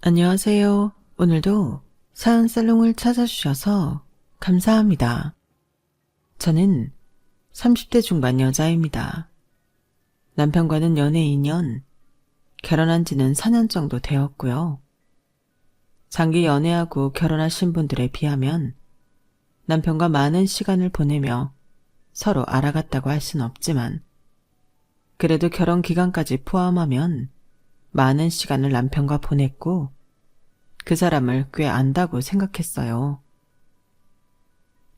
안녕하세요. 오늘도 사연 살롱을 찾아주셔서 감사합니다. 저는 30대 중반 여자입니다. 남편과는 연애 2년, 결혼한 지는 4년 정도 되었고요. 장기 연애하고 결혼하신 분들에 비하면 남편과 많은 시간을 보내며 서로 알아갔다고 할 순 없지만 그래도 결혼 기간까지 포함하면 많은 시간을 남편과 보냈고 그 사람을 꽤 안다고 생각했어요.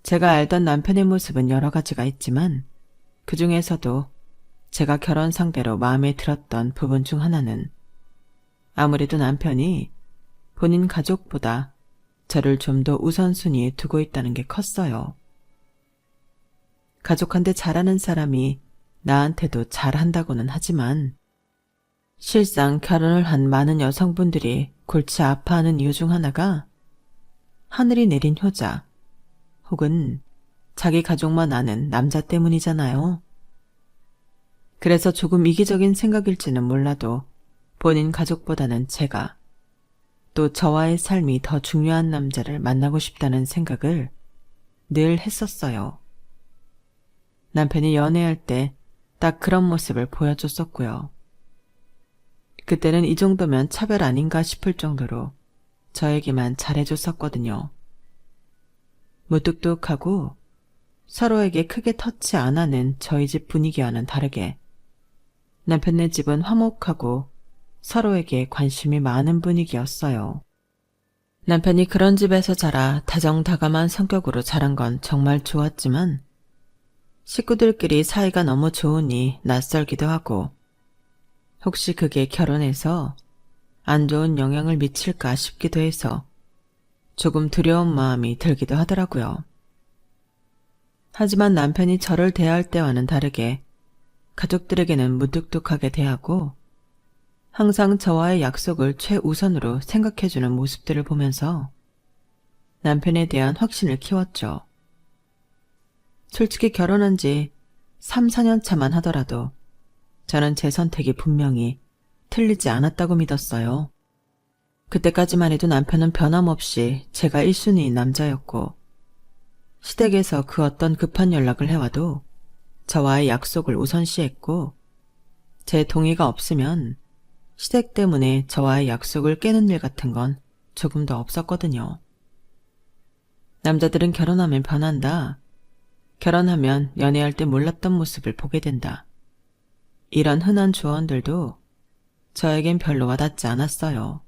제가 알던 남편의 모습은 여러 가지가 있지만 그 중에서도 제가 결혼 상대로 마음에 들었던 부분 중 하나는 아무래도 남편이 본인 가족보다 저를 좀 더 우선순위에 두고 있다는 게 컸어요. 가족한테 잘하는 사람이 나한테도 잘한다고는 하지만 실상 결혼을 한 많은 여성분들이 골치 아파하는 이유 중 하나가 하늘이 내린 효자 혹은 자기 가족만 아는 남자 때문이잖아요. 그래서 조금 이기적인 생각일지는 몰라도 본인 가족보다는 제가 또 저와의 삶이 더 중요한 남자를 만나고 싶다는 생각을 늘 했었어요. 남편이 연애할 때 딱 그런 모습을 보여줬었고요. 그때는 이 정도면 차별 아닌가 싶을 정도로 저에게만 잘해줬었거든요. 무뚝뚝하고 서로에게 크게 터치 안 하는 저희 집 분위기와는 다르게 남편네 집은 화목하고 서로에게 관심이 많은 분위기였어요. 남편이 그런 집에서 자라 다정다감한 성격으로 자란 건 정말 좋았지만 식구들끼리 사이가 너무 좋으니 낯설기도 하고 혹시 그게 결혼해서 안 좋은 영향을 미칠까 싶기도 해서 조금 두려운 마음이 들기도 하더라고요. 하지만 남편이 저를 대할 때와는 다르게 가족들에게는 무뚝뚝하게 대하고 항상 저와의 약속을 최우선으로 생각해주는 모습들을 보면서 남편에 대한 확신을 키웠죠. 솔직히 결혼한 지 3, 4년 차만 하더라도 저는 제 선택이 분명히 틀리지 않았다고 믿었어요. 그때까지만 해도 남편은 변함없이 제가 1순위인 남자였고 시댁에서 그 어떤 급한 연락을 해와도 저와의 약속을 우선시했고 제 동의가 없으면 시댁 때문에 저와의 약속을 깨는 일 같은 건 조금도 없었거든요. 남자들은 결혼하면 변한다. 결혼하면 연애할 때 몰랐던 모습을 보게 된다. 이런 흔한 조언들도 저에겐 별로 와닿지 않았어요.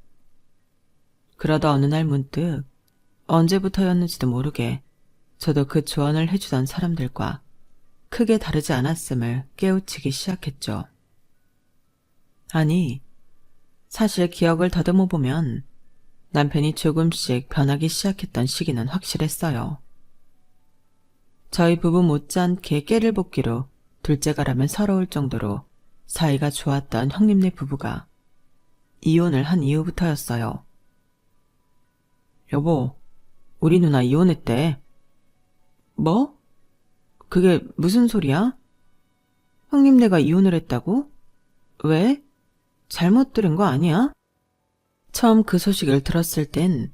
그러다 어느 날 문득 언제부터였는지도 모르게 저도 그 조언을 해주던 사람들과 크게 다르지 않았음을 깨우치기 시작했죠. 아니, 사실 기억을 더듬어 보면 남편이 조금씩 변하기 시작했던 시기는 확실했어요. 저희 부부 못지않게 깨를 볶기로 둘째가라면 서러울 정도로 사이가 좋았던 형님네 부부가 이혼을 한 이후부터였어요. 여보, 우리 누나 이혼했대. 뭐? 그게 무슨 소리야? 형님네가 이혼을 했다고? 왜? 잘못 들은 거 아니야? 처음 그 소식을 들었을 땐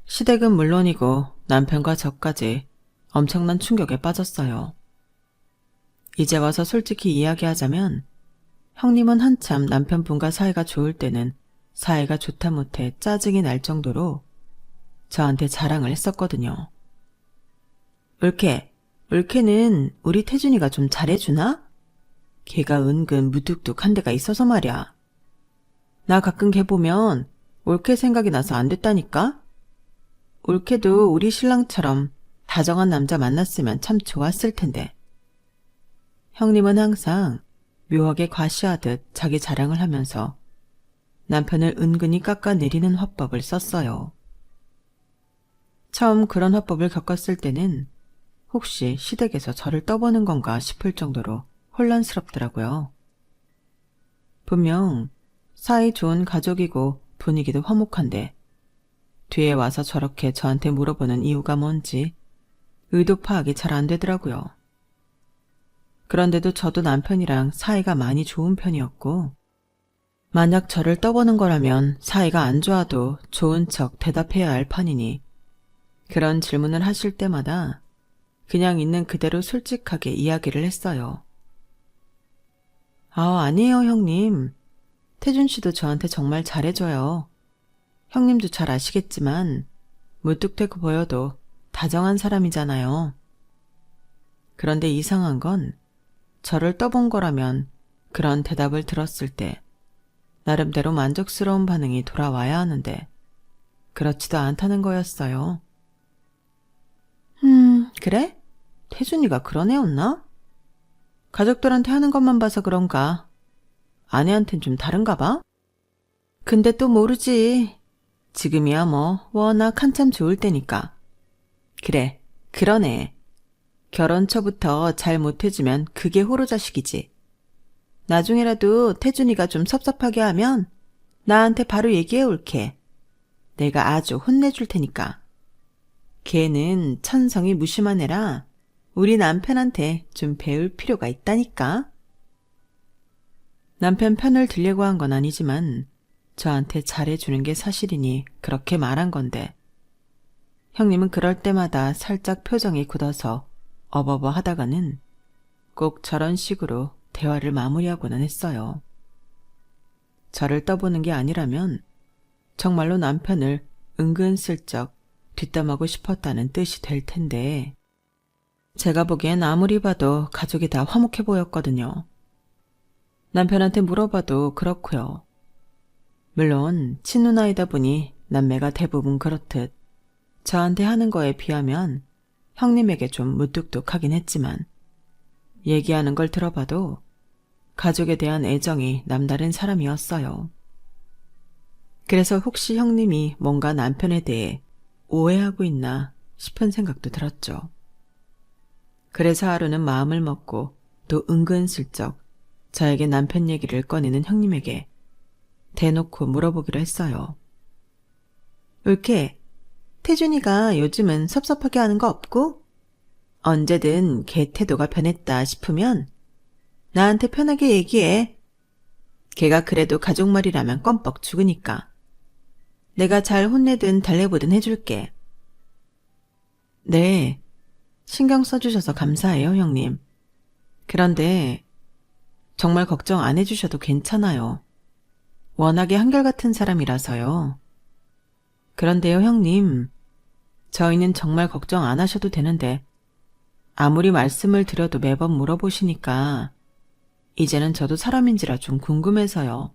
시댁은 물론이고 남편과 저까지 엄청난 충격에 빠졌어요. 이제 와서 솔직히 이야기하자면 형님은 한참 남편분과 사이가 좋을 때는 사이가 좋다 못해 짜증이 날 정도로 저한테 자랑을 했었거든요. 을케는 우리 태준이가 좀 잘해주나? 걔가 은근 무뚝뚝한 데가 있어서 말이야. 나 가끔 걔 보면 올케 생각이 나서 안 됐다니까? 올케도 우리 신랑처럼 다정한 남자 만났으면 참 좋았을 텐데. 형님은 항상 묘하게 과시하듯 자기 자랑을 하면서 남편을 은근히 깎아내리는 화법을 썼어요. 처음 그런 화법을 겪었을 때는 혹시 시댁에서 저를 떠보는 건가 싶을 정도로 혼란스럽더라고요. 분명 사이 좋은 가족이고 분위기도 화목한데 뒤에 와서 저렇게 저한테 물어보는 이유가 뭔지 의도 파악이 잘 안 되더라고요. 그런데도 저도 남편이랑 사이가 많이 좋은 편이었고 만약 저를 떠보는 거라면 사이가 안 좋아도 좋은 척 대답해야 할 판이니 그런 질문을 하실 때마다 그냥 있는 그대로 솔직하게 이야기를 했어요. 아니에요, 형님. 태준 씨도 저한테 정말 잘해줘요. 형님도 잘 아시겠지만 무뚝대고 보여도 다정한 사람이잖아요. 그런데 이상한 건 저를 떠본 거라면 그런 대답을 들었을 때 나름대로 만족스러운 반응이 돌아와야 하는데 그렇지도 않다는 거였어요. 그래? 태준이가 그런 애였나? 가족들한테 하는 것만 봐서 그런가? 아내한텐 좀 다른가 봐? 근데 또 모르지. 지금이야 뭐 워낙 한참 좋을 때니까. 그래, 그러네. 결혼 초부터 잘 못해주면 그게 호로자식이지. 나중에라도 태준이가 좀 섭섭하게 하면 나한테 바로 얘기해 올게. 내가 아주 혼내줄 테니까. 걔는 천성이 무심한 애라 우리 남편한테 좀 배울 필요가 있다니까. 남편 편을 들려고 한 건 아니지만 저한테 잘해주는 게 사실이니 그렇게 말한 건데 형님은 그럴 때마다 살짝 표정이 굳어서 어버버 하다가는 꼭 저런 식으로 대화를 마무리하고는 했어요. 저를 떠보는 게 아니라면 정말로 남편을 은근슬쩍 뒷담하고 싶었다는 뜻이 될 텐데 제가 보기엔 아무리 봐도 가족이 다 화목해 보였거든요. 남편한테 물어봐도 그렇고요. 물론 친누나이다 보니 남매가 대부분 그렇듯 저한테 하는 거에 비하면 형님에게 좀 무뚝뚝하긴 했지만 얘기하는 걸 들어봐도 가족에 대한 애정이 남다른 사람이었어요. 그래서 혹시 형님이 뭔가 남편에 대해 오해하고 있나 싶은 생각도 들었죠. 그래서 하루는 마음을 먹고 또 은근슬쩍 저에게 남편 얘기를 꺼내는 형님에게 대놓고 물어보기로 했어요. 울케, 태준이가 요즘은 섭섭하게 하는 거 없고? 언제든 걔 태도가 변했다 싶으면 나한테 편하게 얘기해. 걔가 그래도 가족 말이라면 껌뻑 죽으니까. 내가 잘 혼내든 달래보든 해줄게. 네, 신경 써주셔서 감사해요, 형님. 그런데 정말 걱정 안 해주셔도 괜찮아요. 워낙에 한결같은 사람이라서요. 그런데요, 형님. 저희는 정말 걱정 안 하셔도 되는데 아무리 말씀을 드려도 매번 물어보시니까 이제는 저도 사람인지라 좀 궁금해서요.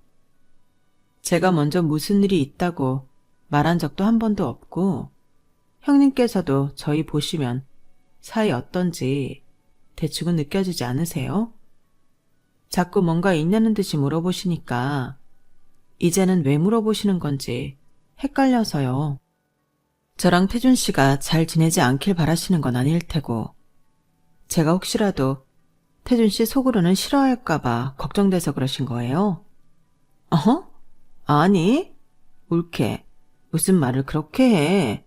제가 먼저 무슨 일이 있다고 말한 적도 한 번도 없고 형님께서도 저희 보시면 사이 어떤지 대충은 느껴지지 않으세요? 자꾸 뭔가 있냐는 듯이 물어보시니까 이제는 왜 물어보시는 건지 헷갈려서요. 저랑 태준 씨가 잘 지내지 않길 바라시는 건 아닐 테고 제가 혹시라도 태준 씨 속으로는 싫어할까봐 걱정돼서 그러신 거예요? 어허? 아니, 옳게 무슨 말을 그렇게 해.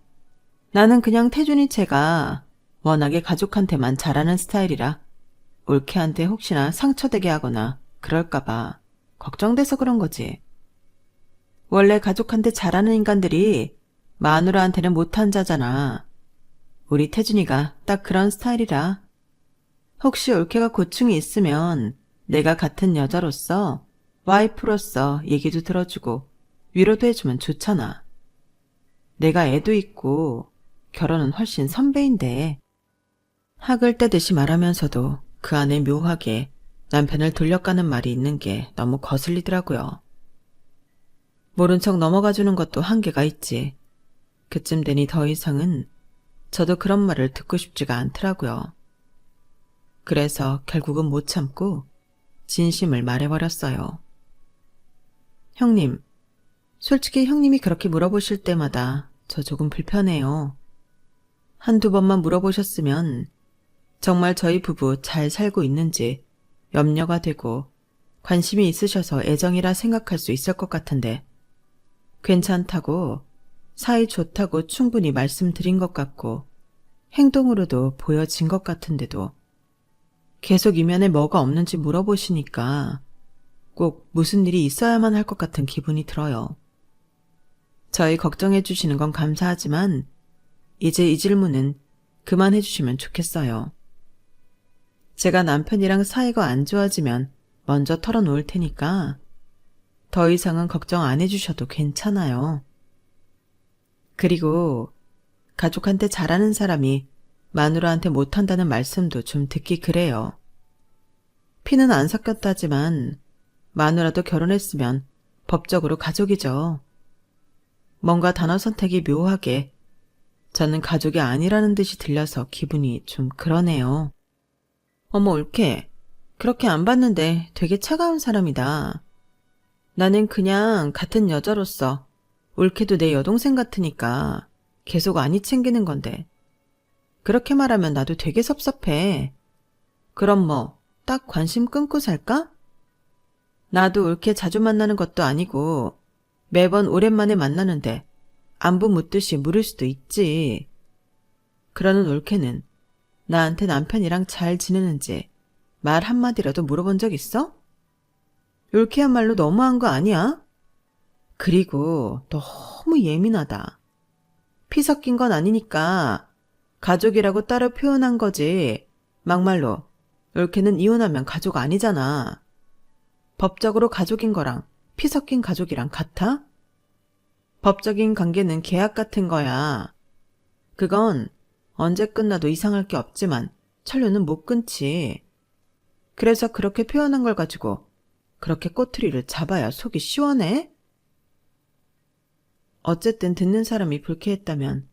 나는 그냥 태준이 제가 워낙에 가족한테만 잘하는 스타일이라 올케한테 혹시나 상처되게 하거나 그럴까봐 걱정돼서 그런 거지. 원래 가족한테 잘하는 인간들이 마누라한테는 못한 자잖아. 우리 태준이가 딱 그런 스타일이라. 혹시 올케가 고충이 있으면 내가 같은 여자로서 와이프로서 얘기도 들어주고 위로도 해주면 좋잖아. 내가 애도 있고 결혼은 훨씬 선배인데. 학을 떼듯이 말하면서도 그 안에 묘하게 남편을 돌려가는 말이 있는 게 너무 거슬리더라고요. 모른 척 넘어가주는 것도 한계가 있지. 그쯤 되니 더 이상은 저도 그런 말을 듣고 싶지가 않더라고요. 그래서 결국은 못 참고 진심을 말해버렸어요. 형님, 솔직히 형님이 그렇게 물어보실 때마다 저 조금 불편해요. 한두 번만 물어보셨으면 정말 저희 부부 잘 살고 있는지 염려가 되고 관심이 있으셔서 애정이라 생각할 수 있을 것 같은데 괜찮다고 사이 좋다고 충분히 말씀드린 것 같고 행동으로도 보여진 것 같은데도 계속 이면에 뭐가 없는지 물어보시니까 꼭 무슨 일이 있어야만 할 것 같은 기분이 들어요. 저희 걱정해 주시는 건 감사하지만 이제 이 질문은 그만해 주시면 좋겠어요. 제가 남편이랑 사이가 안 좋아지면 먼저 털어놓을 테니까 더 이상은 걱정 안 해주셔도 괜찮아요. 그리고 가족한테 잘하는 사람이 마누라한테 못한다는 말씀도 좀 듣기 그래요. 피는 안 섞였다지만 마누라도 결혼했으면 법적으로 가족이죠. 뭔가 단어 선택이 묘하게 저는 가족이 아니라는 듯이 들려서 기분이 좀 그러네요. 어머 올케, 그렇게 안 봤는데 되게 차가운 사람이다. 나는 그냥 같은 여자로서 올케도 내 여동생 같으니까 계속 안이 챙기는 건데 그렇게 말하면 나도 되게 섭섭해. 그럼 뭐 딱 관심 끊고 살까? 나도 올케 자주 만나는 것도 아니고 매번 오랜만에 만나는데 안부 묻듯이 물을 수도 있지. 그러는 올케는 나한테 남편이랑 잘 지내는지 말 한마디라도 물어본 적 있어? 올케야말로 너무한 거 아니야? 그리고 너무 예민하다. 피 섞인 건 아니니까 가족이라고 따로 표현한 거지. 막말로 올케는 이혼하면 가족 아니잖아. 법적으로 가족인 거랑 피 섞인 가족이랑 같아? 법적인 관계는 계약 같은 거야. 그건 언제 끝나도 이상할 게 없지만 천류는 못 끊지. 그래서 그렇게 표현한 걸 가지고 그렇게 꼬투리를 잡아야 속이 시원해? 어쨌든 듣는 사람이 불쾌했다면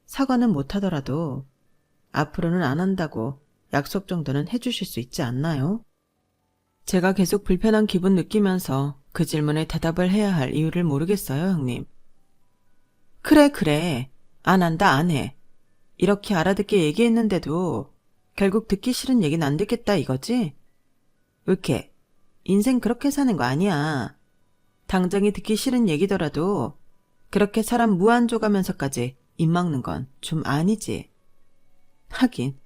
사과는 못하더라도 앞으로는 안 한다고 약속 정도는 해주실 수 있지 않나요? 제가 계속 불편한 기분 느끼면서 그 질문에 대답을 해야 할 이유를 모르겠어요, 형님. 그래. 안 한다, 안 해. 이렇게 알아듣게 얘기했는데도 결국 듣기 싫은 얘기는 안 듣겠다 이거지? 이렇게 인생 그렇게 사는 거 아니야. 당장이 듣기 싫은 얘기더라도 그렇게 사람 무한 줘가면서까지 입 막는 건 좀 아니지. 하긴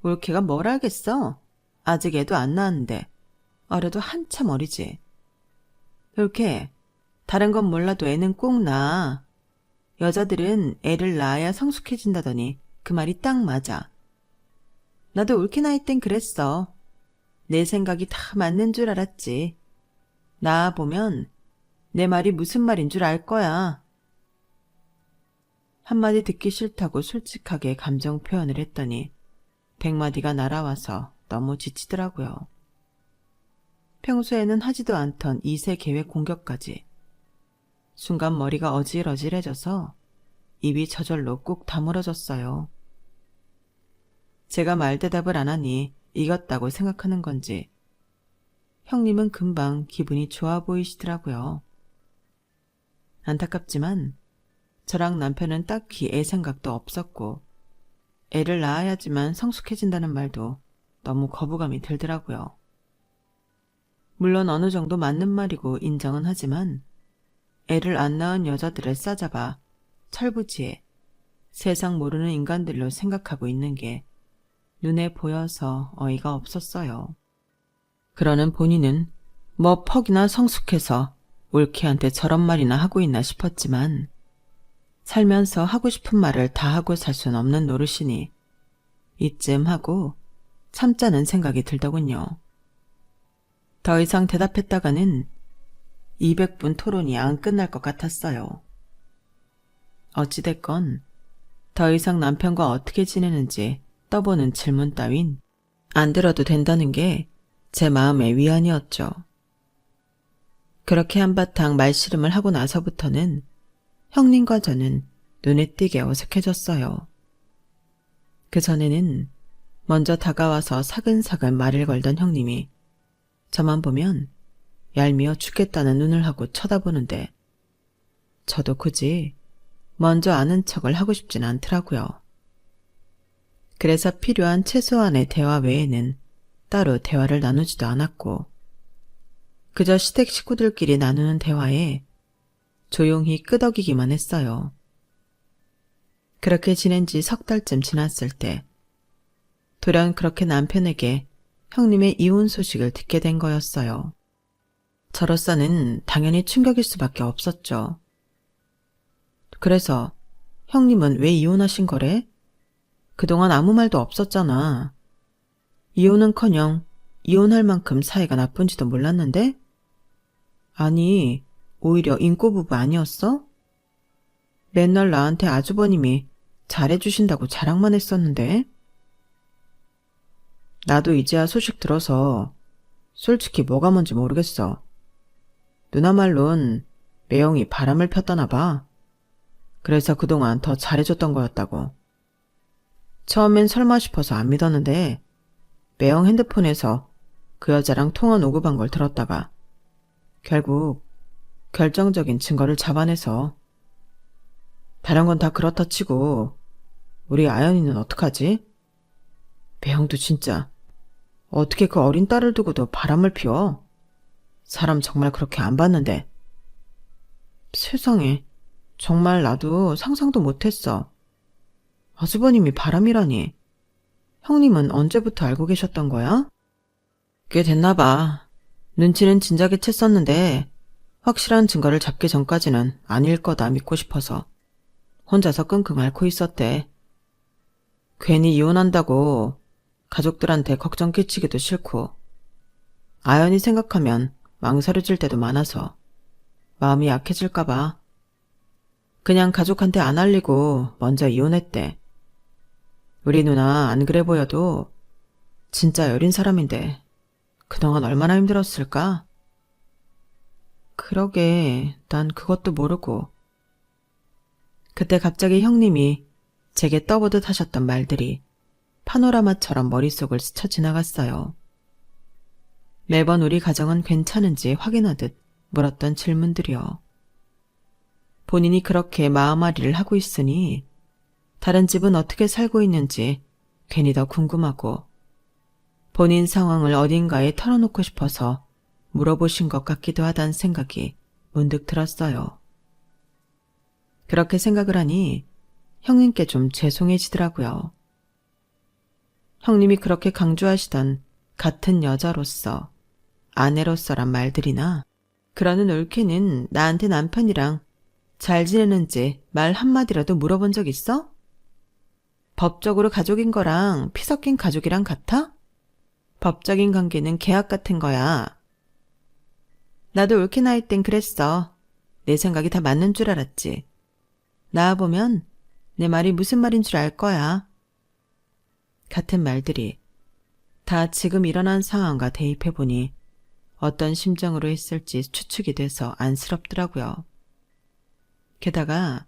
올케가 뭘 알겠어. 아직 애도 안 낳았는데 어려도 한참 어리지. 올케, 다른 건 몰라도 애는 꼭 낳아. 여자들은 애를 낳아야 성숙해진다더니 그 말이 딱 맞아. 나도 올케 나이 땐 그랬어. 내 생각이 다 맞는 줄 알았지. 낳아보면 내 말이 무슨 말인 줄 알 거야. 한마디 듣기 싫다고 솔직하게 감정 표현을 했더니 100마디가 날아와서 너무 지치더라고요. 평소에는 하지도 않던 2세 계획 공격까지. 순간 머리가 어질어질해져서 입이 저절로 꾹 다물어졌어요. 제가 말대답을 안 하니 이겼다고 생각하는 건지 형님은 금방 기분이 좋아 보이시더라고요. 안타깝지만 저랑 남편은 딱히 애 생각도 없었고 애를 낳아야지만 성숙해진다는 말도 너무 거부감이 들더라고요. 물론 어느 정도 맞는 말이고 인정은 하지만 애를 안 낳은 여자들을 싸잡아 철부지에 세상 모르는 인간들로 생각하고 있는 게 눈에 보여서 어이가 없었어요. 그러는 본인은 뭐 퍽이나 성숙해서 올케한테 저런 말이나 하고 있나 싶었지만 살면서 하고 싶은 말을 다 하고 살 순 없는 노릇이니 이쯤 하고 참자는 생각이 들더군요. 더 이상 대답했다가는 200분 토론이 안 끝날 것 같았어요. 어찌됐건 더 이상 남편과 어떻게 지내는지 떠보는 질문 따윈 안 들어도 된다는 게 제 마음의 위안이었죠. 그렇게 한바탕 말씨름을 하고 나서부터는 형님과 저는 눈에 띄게 어색해졌어요. 그전에는 먼저 다가와서 사근사근 말을 걸던 형님이 저만 보면 얄미워 죽겠다는 눈을 하고 쳐다보는데 저도 굳이 먼저 아는 척을 하고 싶진 않더라고요. 그래서 필요한 최소한의 대화 외에는 따로 대화를 나누지도 않았고 그저 시댁 식구들끼리 나누는 대화에 조용히 끄덕이기만 했어요. 그렇게 지낸 지 석 달쯤 지났을 때 돌연 그렇게 남편에게 형님의 이혼 소식을 듣게 된 거였어요. 저로서는 당연히 충격일 수밖에 없었죠. 그래서 형님은 왜 이혼하신 거래? 그동안 아무 말도 없었잖아. 이혼은커녕 이혼할 만큼 사이가 나쁜지도 몰랐는데? 아니, 오히려 인꼬부부 아니었어? 맨날 나한테 아주버님이 잘해주신다고 자랑만 했었는데? 나도 이제야 소식 들어서 솔직히 뭐가 뭔지 모르겠어. 누나 말론 매형이 바람을 폈다나 봐. 그래서 그동안 더 잘해줬던 거였다고. 처음엔 설마 싶어서 안 믿었는데 매형 핸드폰에서 그 여자랑 통화 녹음한 걸 들었다가 결국 결정적인 증거를 잡아내서. 다른 건 다 그렇다 치고 우리 아연이는 어떡하지? 매형도 진짜 어떻게 그 어린 딸을 두고도 바람을 피워? 사람 정말 그렇게 안 봤는데. 세상에, 정말 나도 상상도 못했어. 아주버님이 바람이라니. 형님은 언제부터 알고 계셨던 거야? 꽤 됐나 봐. 눈치는 진작에 챘었는데 확실한 증거를 잡기 전까지는 아닐 거다 믿고 싶어서 혼자서 끙끙 앓고 있었대. 괜히 이혼한다고 가족들한테 걱정 끼치기도 싫고 아연이 생각하면 망설여질 때도 많아서 마음이 약해질까 봐 그냥 가족한테 안 알리고 먼저 이혼했대. 우리 누나 안 그래 보여도 진짜 여린 사람인데 그동안 얼마나 힘들었을까? 그러게, 난 그것도 모르고. 그때 갑자기 형님이 제게 떠보듯 하셨던 말들이 파노라마처럼 머릿속을 스쳐 지나갔어요. 매번 우리 가정은 괜찮은지 확인하듯 물었던 질문들이요. 본인이 그렇게 마음앓이를 하고 있으니 다른 집은 어떻게 살고 있는지 괜히 더 궁금하고 본인 상황을 어딘가에 털어놓고 싶어서 물어보신 것 같기도 하다는 생각이 문득 들었어요. 그렇게 생각을 하니 형님께 좀 죄송해지더라고요. 형님이 그렇게 강조하시던 같은 여자로서, 아내로서란 말들이나 그러는 올케는 나한테 남편이랑 잘 지내는지 말 한마디라도 물어본 적 있어? 법적으로 가족인 거랑 피 섞인 가족이랑 같아? 법적인 관계는 계약 같은 거야. 나도 올케 나이 땐 그랬어. 내 생각이 다 맞는 줄 알았지. 나와보면 내 말이 무슨 말인 줄 알 거야. 같은 말들이 다 지금 일어난 상황과 대입해보니 어떤 심정으로 했을지 추측이 돼서 안쓰럽더라고요. 게다가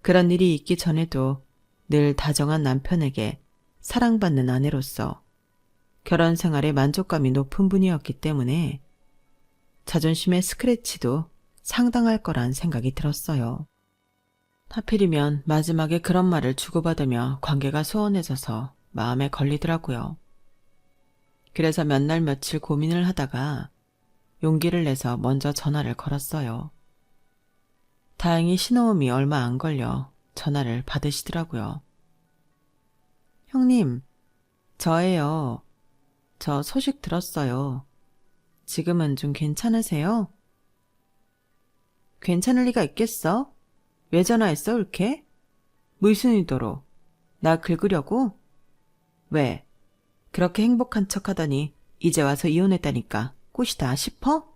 그런 일이 있기 전에도 늘 다정한 남편에게 사랑받는 아내로서 결혼 생활에 만족감이 높은 분이었기 때문에 자존심의 스크래치도 상당할 거란 생각이 들었어요. 하필이면 마지막에 그런 말을 주고받으며 관계가 소원해져서 마음에 걸리더라고요. 그래서 몇 날 며칠 고민을 하다가 용기를 내서 먼저 전화를 걸었어요. 다행히 신호음이 얼마 안 걸려 전화를 받으시더라고요. 형님, 저예요. 저 소식 들었어요. 지금은 좀 괜찮으세요? 괜찮을 리가 있겠어? 왜 전화했어, 올케? 무슨 의도로? 나 긁으려고? 왜? 그렇게 행복한 척하더니 이제 와서 이혼했다니까 꽃이다 싶어?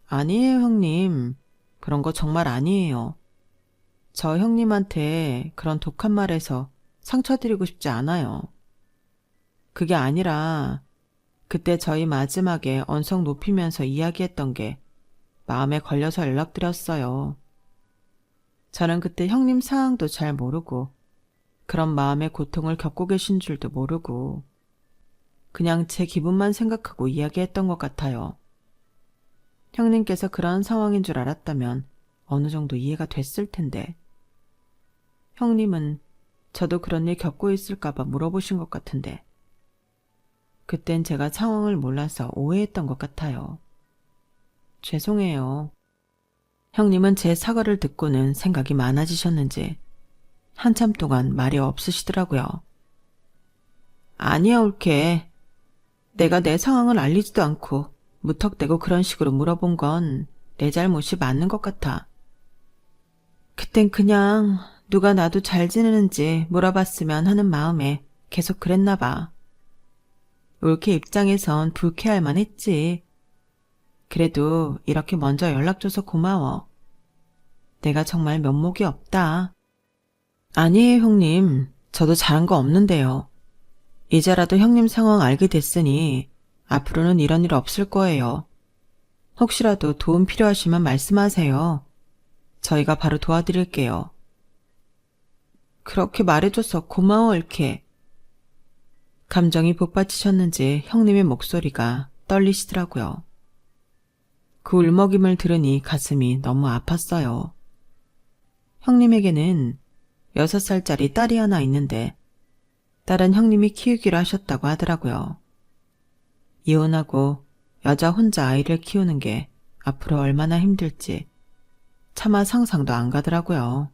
아니에요, 형님. 그런 거 정말 아니에요. 저 형님한테 그런 독한 말해서 상처드리고 싶지 않아요. 그게 아니라 그때 저희 마지막에 언성 높이면서 이야기했던 게 마음에 걸려서 연락드렸어요. 저는 그때 형님 상황도 잘 모르고 그런 마음의 고통을 겪고 계신 줄도 모르고 그냥 제 기분만 생각하고 이야기했던 것 같아요. 형님께서 그런 상황인 줄 알았다면 어느 정도 이해가 됐을 텐데. 형님은 저도 그런 일 겪고 있을까봐 물어보신 것 같은데. 그땐 제가 상황을 몰라서 오해했던 것 같아요. 죄송해요. 형님은 제 사과를 듣고는 생각이 많아지셨는지 한참 동안 말이 없으시더라고요. 아니야, 올케. 내가 내 상황을 알리지도 않고 무턱대고 그런 식으로 물어본 건 내 잘못이 맞는 것 같아. 그땐 그냥 누가 나도 잘 지내는지 물어봤으면 하는 마음에 계속 그랬나 봐. 올케 입장에선 불쾌할 만했지. 그래도 이렇게 먼저 연락줘서 고마워. 내가 정말 면목이 없다. 아니에요, 형님. 저도 잘한 거 없는데요. 이제라도 형님 상황 알게 됐으니 앞으로는 이런 일 없을 거예요. 혹시라도 도움 필요하시면 말씀하세요. 저희가 바로 도와드릴게요. 그렇게 말해줘서 고마워, 올케. 감정이 복받치셨는지 형님의 목소리가 떨리시더라고요. 그 울먹임을 들으니 가슴이 너무 아팠어요. 형님에게는 6살짜리 딸이 하나 있는데 딸은 형님이 키우기로 하셨다고 하더라고요. 이혼하고 여자 혼자 아이를 키우는 게 앞으로 얼마나 힘들지 차마 상상도 안 가더라고요.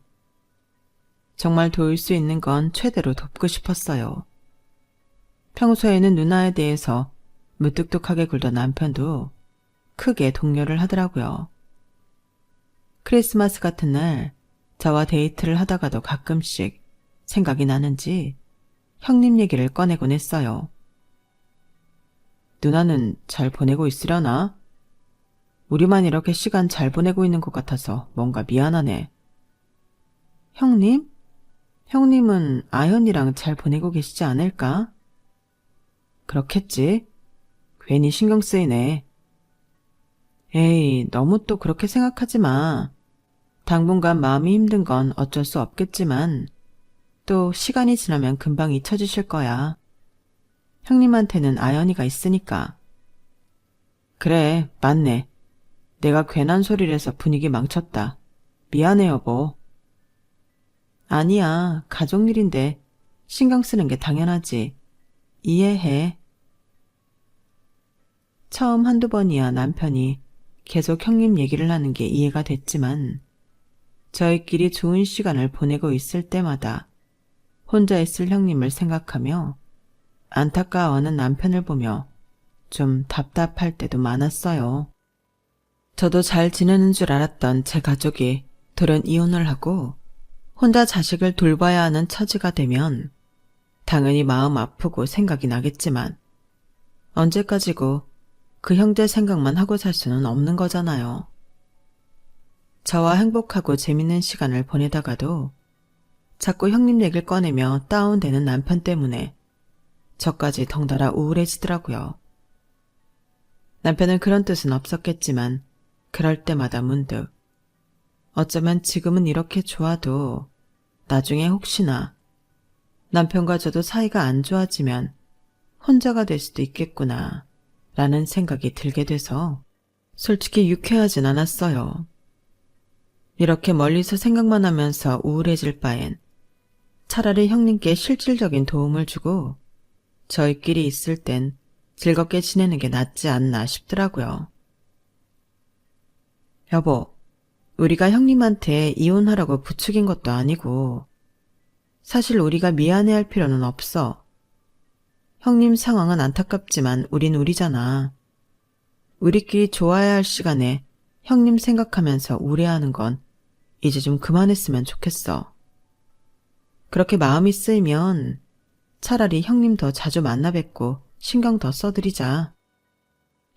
정말 도울 수 있는 건 최대로 돕고 싶었어요. 평소에는 누나에 대해서 무뚝뚝하게 굴던 남편도 크게 독려를 하더라고요. 크리스마스 같은 날 저와 데이트를 하다가도 가끔씩 생각이 나는지 형님 얘기를 꺼내곤 했어요. 누나는 잘 보내고 있으려나? 우리만 이렇게 시간 잘 보내고 있는 것 같아서 뭔가 미안하네. 형님? 형님은 아현이랑 잘 보내고 계시지 않을까? 그렇겠지. 괜히 신경 쓰이네. 에이, 너무 또 그렇게 생각하지 마. 당분간 마음이 힘든 건 어쩔 수 없겠지만 또 시간이 지나면 금방 잊혀지실 거야. 형님한테는 아연이가 있으니까. 그래, 맞네. 내가 괜한 소리를 해서 분위기 망쳤다. 미안해, 여보. 아니야, 가족 일인데 신경 쓰는 게 당연하지. 이해해. 처음 한두 번이야 남편이 계속 형님 얘기를 하는 게 이해가 됐지만 저희끼리 좋은 시간을 보내고 있을 때마다 혼자 있을 형님을 생각하며 안타까워하는 남편을 보며 좀 답답할 때도 많았어요. 저도 잘 지내는 줄 알았던 제 가족이 돌연 이혼을 하고 혼자 자식을 돌봐야 하는 처지가 되면 당연히 마음 아프고 생각이 나겠지만 언제까지고 그 형제 생각만 하고 살 수는 없는 거잖아요. 저와 행복하고 재밌는 시간을 보내다가도 자꾸 형님 얘기를 꺼내며 다운되는 남편 때문에 저까지 덩달아 우울해지더라고요. 남편은 그런 뜻은 없었겠지만 그럴 때마다 문득 어쩌면 지금은 이렇게 좋아도 나중에 혹시나 남편과 저도 사이가 안 좋아지면 혼자가 될 수도 있겠구나 라는 생각이 들게 돼서 솔직히 유쾌하진 않았어요. 이렇게 멀리서 생각만 하면서 우울해질 바엔 차라리 형님께 실질적인 도움을 주고 저희끼리 있을 땐 즐겁게 지내는 게 낫지 않나 싶더라고요. 여보, 우리가 형님한테 이혼하라고 부추긴 것도 아니고 사실 우리가 미안해할 필요는 없어. 형님 상황은 안타깝지만 우린 우리잖아. 우리끼리 좋아야 할 시간에 형님 생각하면서 우려하는 건 이제 좀 그만했으면 좋겠어. 그렇게 마음이 쓰이면 차라리 형님 더 자주 만나 뵙고 신경 더 써드리자.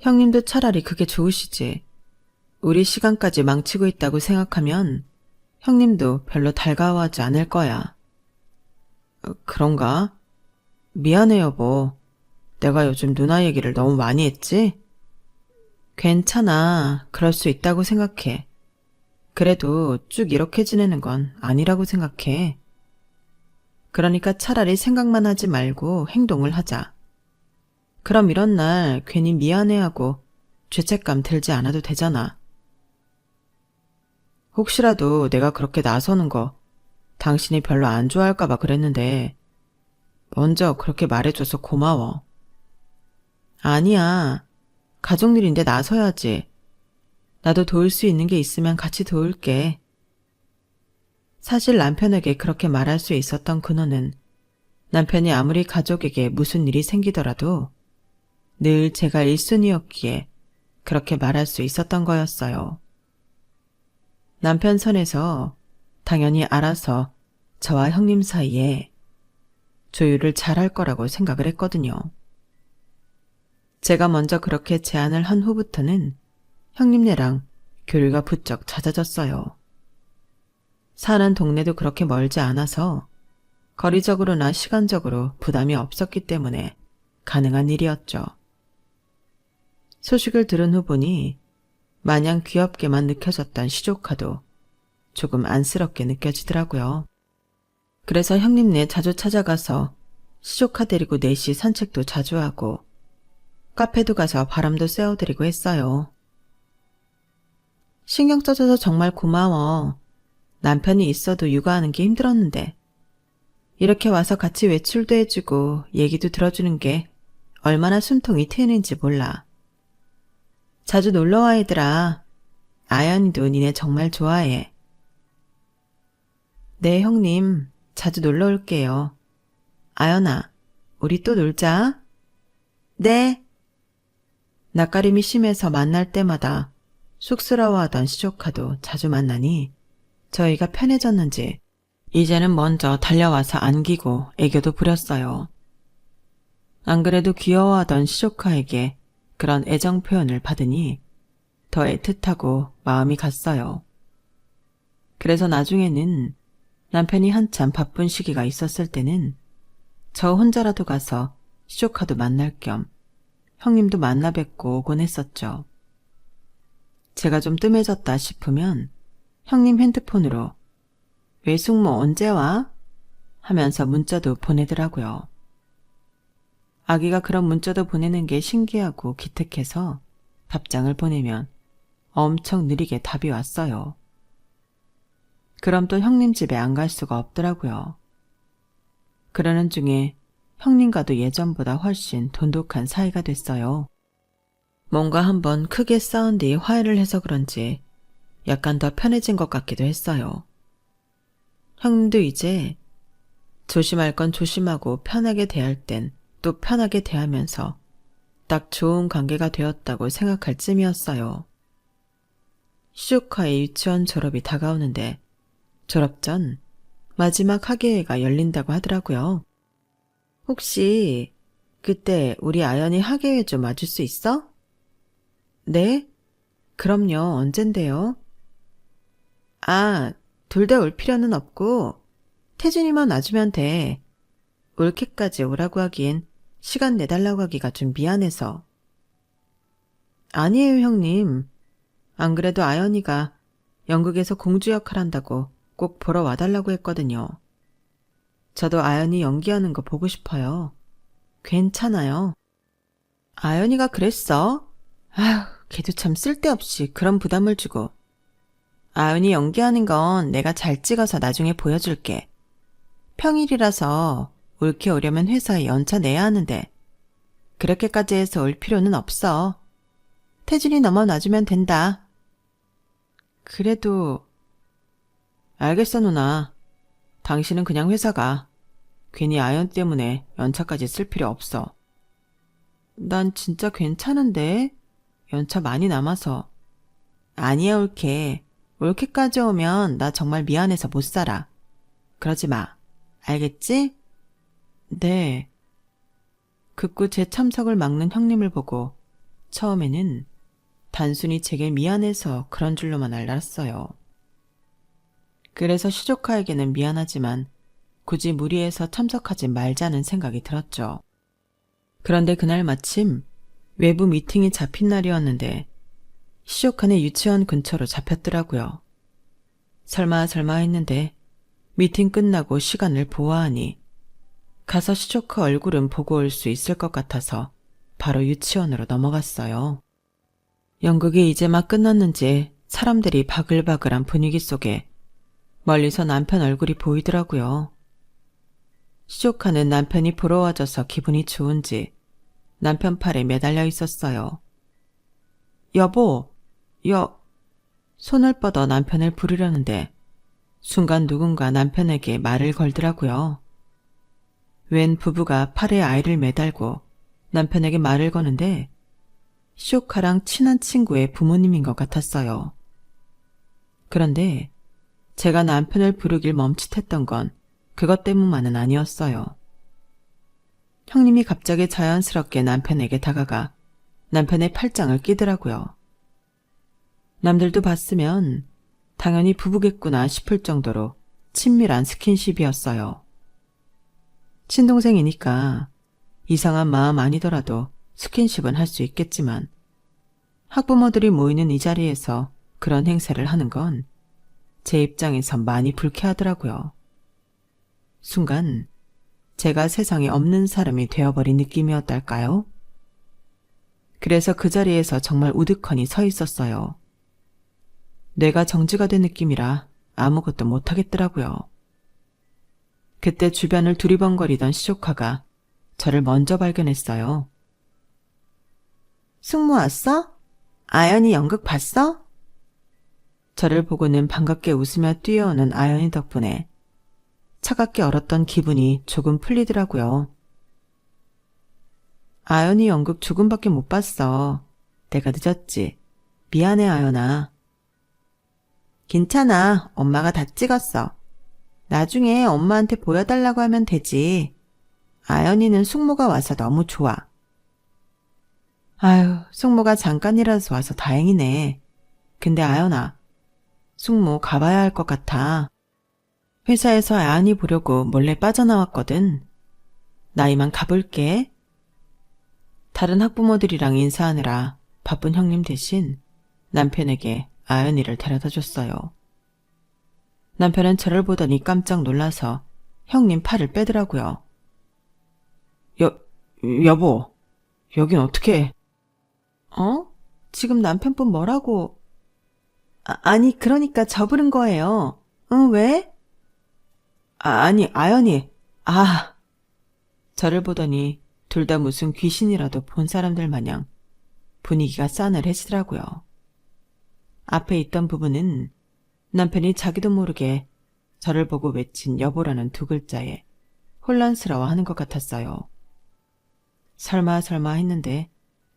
형님도 차라리 그게 좋으시지. 우리 시간까지 망치고 있다고 생각하면 형님도 별로 달가워하지 않을 거야. 그런가? 미안해 여보. 내가 요즘 누나 얘기를 너무 많이 했지? 괜찮아. 그럴 수 있다고 생각해. 그래도 쭉 이렇게 지내는 건 아니라고 생각해. 그러니까 차라리 생각만 하지 말고 행동을 하자. 그럼 이런 날 괜히 미안해하고 죄책감 들지 않아도 되잖아. 혹시라도 내가 그렇게 나서는 거 당신이 별로 안 좋아할까 봐 그랬는데 먼저 그렇게 말해줘서 고마워. 아니야. 가족 일인데 나서야지. 나도 도울 수 있는 게 있으면 같이 도울게. 사실 남편에게 그렇게 말할 수 있었던 근원은 남편이 아무리 가족에게 무슨 일이 생기더라도 늘 제가 1순위였기에 그렇게 말할 수 있었던 거였어요. 남편 선에서 당연히 알아서 저와 형님 사이에 조율을 잘할 거라고 생각을 했거든요. 제가 먼저 그렇게 제안을 한 후부터는 형님네랑 교류가 부쩍 잦아졌어요. 사는 동네도 그렇게 멀지 않아서 거리적으로나 시간적으로 부담이 없었기 때문에 가능한 일이었죠. 소식을 들은 후 보니 마냥 귀엽게만 느껴졌던 시조카도 조금 안쓰럽게 느껴지더라고요. 그래서 형님네 자주 찾아가서 시조카 데리고 넷이 산책도 자주 하고 카페도 가서 바람도 쐬어드리고 했어요. 신경 써줘서 정말 고마워. 남편이 있어도 육아하는 게 힘들었는데 이렇게 와서 같이 외출도 해주고 얘기도 들어주는 게 얼마나 숨통이 트이는지 몰라. 자주 놀러와 얘들아. 아연이도 니네 정말 좋아해. 네 형님, 자주 놀러 올게요. 아연아, 우리 또 놀자. 네. 낯가림이 심해서 만날 때마다 쑥스러워하던 시조카도 자주 만나니 저희가 편해졌는지 이제는 먼저 달려와서 안기고 애교도 부렸어요. 안 그래도 귀여워하던 시조카에게 그런 애정 표현을 받으니 더 애틋하고 마음이 갔어요. 그래서 나중에는 남편이 한참 바쁜 시기가 있었을 때는 저 혼자라도 가서 시조카도 만날 겸 형님도 만나 뵙고 오곤 했었죠. 제가 좀 뜸해졌다 싶으면 형님 핸드폰으로 외숙모 언제 와? 하면서 문자도 보내더라고요. 아기가 그런 문자도 보내는 게 신기하고 기특해서 답장을 보내면 엄청 느리게 답이 왔어요. 그럼 또 형님 집에 안 갈 수가 없더라고요. 그러는 중에 형님과도 예전보다 훨씬 돈독한 사이가 됐어요. 뭔가 한번 크게 싸운 뒤 화해를 해서 그런지 약간 더 편해진 것 같기도 했어요. 형님도 이제 조심할 건 조심하고 편하게 대할 땐 또 편하게 대하면서 딱 좋은 관계가 되었다고 생각할 쯤이었어요. 시조카의 유치원 졸업이 다가오는데 졸업 전 마지막 학예회가 열린다고 하더라고요. 혹시 그때 우리 아연이 학예회 좀 와줄 수 있어? 네? 그럼요. 언젠데요? 아, 둘 다 올 필요는 없고 태준이만 와주면 돼. 올케까지 오라고 하기엔 시간 내달라고 하기가 좀 미안해서. 아니에요, 형님. 안 그래도 아연이가 연극에서 공주 역할 한다고 꼭 보러 와달라고 했거든요. 저도 아연이 연기하는 거 보고 싶어요. 괜찮아요. 아연이가 그랬어? 아휴, 걔도 참 쓸데없이 그런 부담을 주고. 아연이 연기하는 건 내가 잘 찍어서 나중에 보여줄게. 평일이라서 올케 오려면 회사에 연차 내야 하는데 그렇게까지 해서 올 필요는 없어. 태준이 너만 놔주면 된다. 그래도... 알겠어 누나. 당신은 그냥 회사 가. 괜히 아연 때문에 연차까지 쓸 필요 없어. 난 진짜 괜찮은데? 연차 많이 남아서. 아니야 올케. 올케까지 오면 나 정말 미안해서 못 살아. 그러지 마. 알겠지? 네. 급구 제 참석을 막는 형님을 보고 처음에는 단순히 제게 미안해서 그런 줄로만 알았어요. 그래서 시조카에게는 미안하지만 굳이 무리해서 참석하지 말자는 생각이 들었죠. 그런데 그날 마침 외부 미팅이 잡힌 날이었는데 시조카는 유치원 근처로 잡혔더라고요. 설마 했는데 미팅 끝나고 시간을 보아하니 가서 시조카 얼굴은 보고 올 수 있을 것 같아서 바로 유치원으로 넘어갔어요. 연극이 이제 막 끝났는지 사람들이 바글바글한 분위기 속에 멀리서 남편 얼굴이 보이더라고요. 시조카는 남편이 보러 와줘서 기분이 좋은지 남편 팔에 매달려 있었어요. 여보, 손을 뻗어 남편을 부르려는데 순간 누군가 남편에게 말을 걸더라고요. 웬 부부가 팔에 아이를 매달고 남편에게 말을 거는데 시오카랑 친한 친구의 부모님인 것 같았어요. 그런데 제가 남편을 부르길 멈칫했던 건 그것 때문만은 아니었어요. 형님이 갑자기 자연스럽게 남편에게 다가가 남편의 팔짱을 끼더라고요. 남들도 봤으면 당연히 부부겠구나 싶을 정도로 친밀한 스킨십이었어요. 친동생이니까 이상한 마음 아니더라도 스킨십은 할 수 있겠지만 학부모들이 모이는 이 자리에서 그런 행세를 하는 건 제 입장에선 많이 불쾌하더라고요. 순간 제가 세상에 없는 사람이 되어버린 느낌이었달까요? 그래서 그 자리에서 정말 우두커니 서 있었어요. 뇌가 정지가 된 느낌이라 아무것도 못하겠더라고요. 그때 주변을 두리번거리던 시조카가 저를 먼저 발견했어요. 숙모 왔어? 아연이 연극 봤어? 저를 보고는 반갑게 웃으며 뛰어오는 아연이 덕분에 차갑게 얼었던 기분이 조금 풀리더라고요. 아연이 연극 조금밖에 못 봤어. 내가 늦었지. 미안해, 아연아. 괜찮아. 엄마가 다 찍었어. 나중에 엄마한테 보여달라고 하면 되지. 아연이는 숙모가 와서 너무 좋아. 아유, 숙모가 잠깐이라도 와서 다행이네. 근데 아연아, 숙모 가봐야 할 것 같아. 회사에서 아연이 보려고 몰래 빠져나왔거든. 나 이만 가볼게. 다른 학부모들이랑 인사하느라 바쁜 형님 대신 남편에게 아연이를 데려다 줬어요. 남편은 저를 보더니 깜짝 놀라서 형님 팔을 빼더라고요. 여보, 여긴 어떻게... 어? 지금 남편분 뭐라고... 아니, 그러니까 저 부른 거예요. 응, 왜? 아니, 아연이. 저를 보더니 둘 다 무슨 귀신이라도 본 사람들 마냥 분위기가 싸늘해지더라고요. 앞에 있던 부부는 남편이 자기도 모르게 저를 보고 외친 여보라는 두 글자에 혼란스러워하는 것 같았어요. 설마 했는데